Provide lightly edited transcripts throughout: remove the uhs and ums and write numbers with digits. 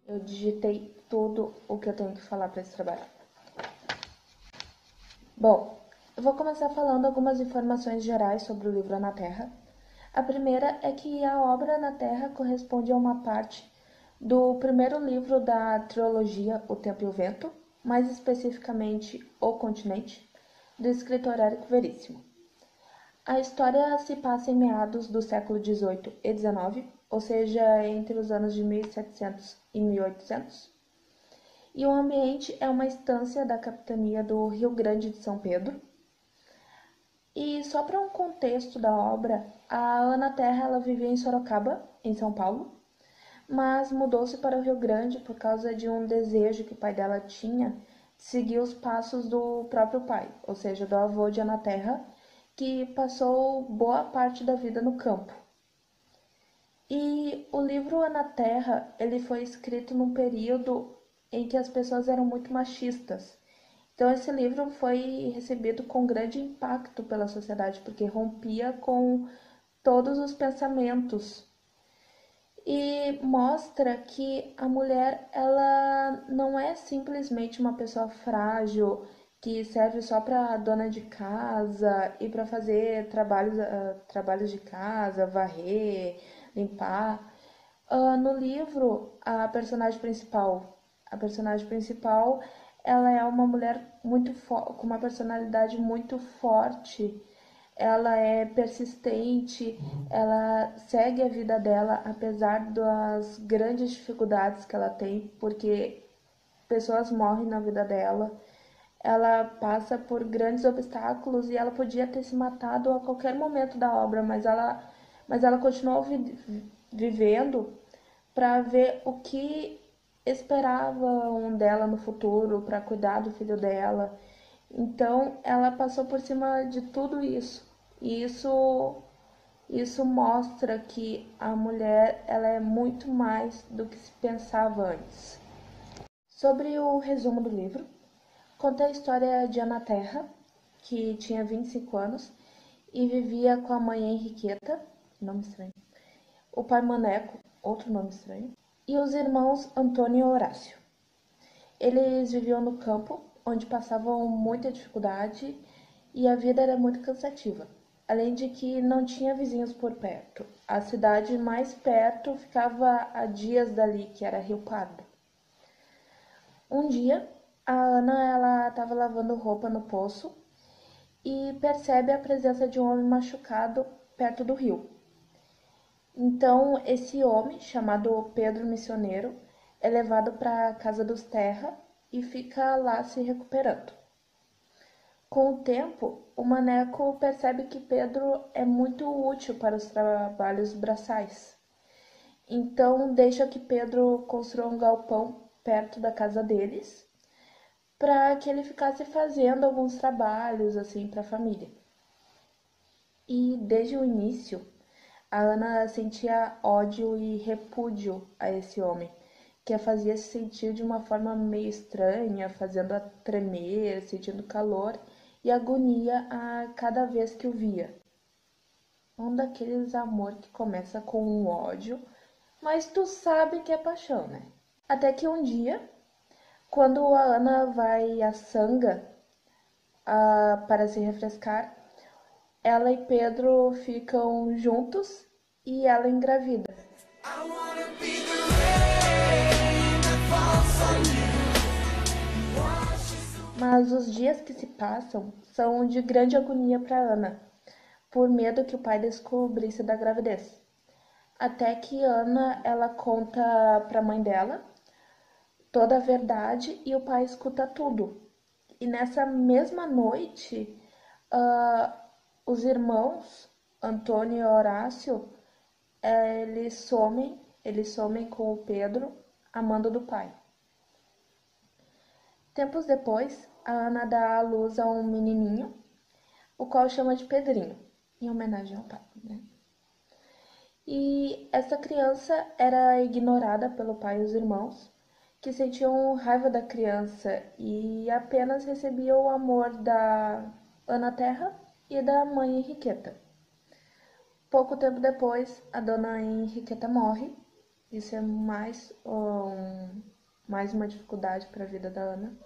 Eu digitei tudo o que eu tenho que falar para esse trabalho. Bom, eu vou começar falando algumas informações gerais sobre o livro Ana Terra. A primeira é que a obra Ana Terra corresponde a uma parte do primeiro livro da trilogia O Tempo e o Vento, mais especificamente O Continente, do escritor Érico Veríssimo. A história se passa em meados do século XVIII e XIX, ou seja, entre os anos de 1700 e 1800, e o ambiente é uma estância da capitania do Rio Grande de São Pedro. E só para um contexto da obra, a Ana Terra ela vivia em Sorocaba, em São Paulo, mas mudou-se para o Rio Grande por causa de um desejo que o pai dela tinha de seguir os passos do próprio pai, ou seja, do avô de Ana Terra, que passou boa parte da vida no campo. E o livro Ana Terra, ele foi escrito num período em que as pessoas eram muito machistas. Então esse livro foi recebido com grande impacto pela sociedade, porque rompia com todos os pensamentos e mostra que a mulher ela não é simplesmente uma pessoa frágil que serve só para dona de casa e para fazer trabalhos de casa, varrer, limpar. No livro, a personagem principal, ela é uma mulher com uma personalidade muito forte. Ela é persistente, ela segue a vida dela apesar das grandes dificuldades que ela tem, porque pessoas morrem na vida dela. Ela passa por grandes obstáculos e ela podia ter se matado a qualquer momento da obra, mas ela continuou vivendo para ver o que esperavam dela no futuro, para cuidar do filho dela. Então, ela passou por cima de tudo isso. E isso mostra que a mulher ela é muito mais do que se pensava antes. Sobre o resumo do livro, conta a história de Ana Terra, que tinha 25 anos e vivia com a mãe Henriqueta, nome estranho, o pai Maneco, outro nome estranho, e os irmãos Antônio e Horácio. Eles viviam no campo, onde passavam muita dificuldade e a vida era muito cansativa, além de que não tinha vizinhos por perto. A cidade mais perto ficava a dias dali, que era Rio Pardo. Um dia, a Ana ela estava lavando roupa no poço e percebe a presença de um homem machucado perto do rio. Então, esse homem, chamado Pedro Missioneiro, é levado para a casa dos Terra e fica lá se recuperando. Com o tempo, o Maneco percebe que Pedro é muito útil para os trabalhos braçais. Então, deixa que Pedro construa um galpão perto da casa deles, para que ele ficasse fazendo alguns trabalhos assim para a família. E desde o início, a Ana sentia ódio e repúdio a esse homem, que a fazia se sentir de uma forma meio estranha, fazendo-a tremer, sentindo calor e agonia a cada vez que o via. Um daqueles amor que começa com um ódio, mas tu sabe que é paixão, né? Até que um dia, quando a Ana vai à sanga para se refrescar, ela e Pedro ficam juntos e ela engravida. Mas os dias que se passam são de grande agonia para Ana, por medo que o pai descobrisse da gravidez. Até que Ana ela conta para a mãe dela toda a verdade e o pai escuta tudo. E nessa mesma noite, uh, os irmãos Antônio e Horácio eles somem com o Pedro, a mando do pai. Tempos depois, a Ana dá à luz a um menininho, o qual chama de Pedrinho, em homenagem ao pai, né? E essa criança era ignorada pelo pai e os irmãos, que sentiam raiva da criança e apenas recebiam o amor da Ana Terra e da mãe Henriqueta. Pouco tempo depois, a dona Henriqueta morre Isso é mais uma dificuldade para a vida da Ana.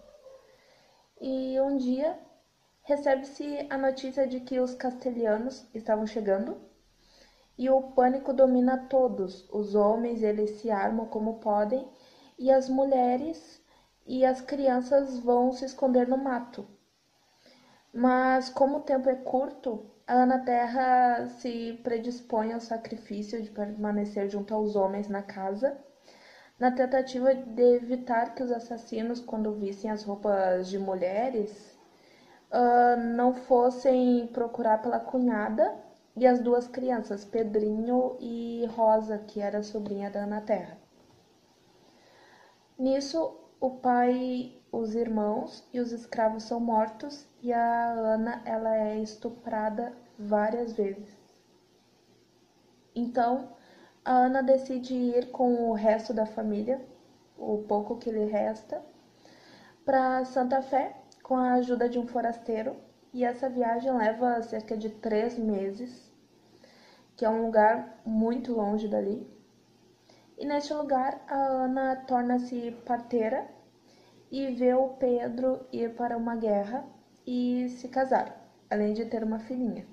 E um dia recebe-se a notícia de que os castelhanos estavam chegando e o pânico domina todos. Os homens, eles se armam como podem e as mulheres e as crianças vão se esconder no mato. Mas como o tempo é curto, a Ana Terra se predispõe ao sacrifício de permanecer junto aos homens na casa, na tentativa de evitar que os assassinos, quando vissem as roupas de mulheres, não fossem procurar pela cunhada e as duas crianças, Pedrinho e Rosa, que era a sobrinha da Ana Terra. Nisso, o pai, os irmãos e os escravos são mortos e a Ana ela é estuprada várias vezes. Então, a Ana decide ir com o resto da família, o pouco que lhe resta, para Santa Fé com a ajuda de um forasteiro. E essa viagem leva cerca de 3 meses, que é um lugar muito longe dali. E neste lugar, a Ana torna-se parteira e vê o Pedro ir para uma guerra e se casar, além de ter uma filhinha.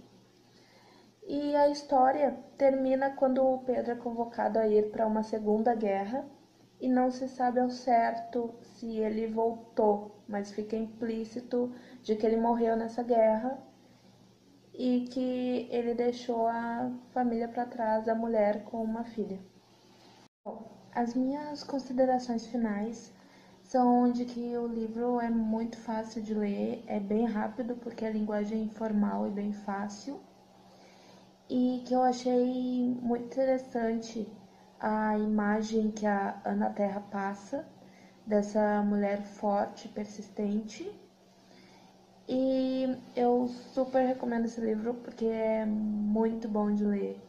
E a história termina quando o Pedro é convocado a ir para uma segunda guerra e não se sabe ao certo se ele voltou, mas fica implícito de que ele morreu nessa guerra e que ele deixou a família para trás, a mulher com uma filha. Bom, as minhas considerações finais são de que o livro é muito fácil de ler, é bem rápido porque a linguagem é informal e bem fácil, e que eu achei muito interessante a imagem que a Ana Terra passa dessa mulher forte, persistente. E eu super recomendo esse livro porque é muito bom de ler.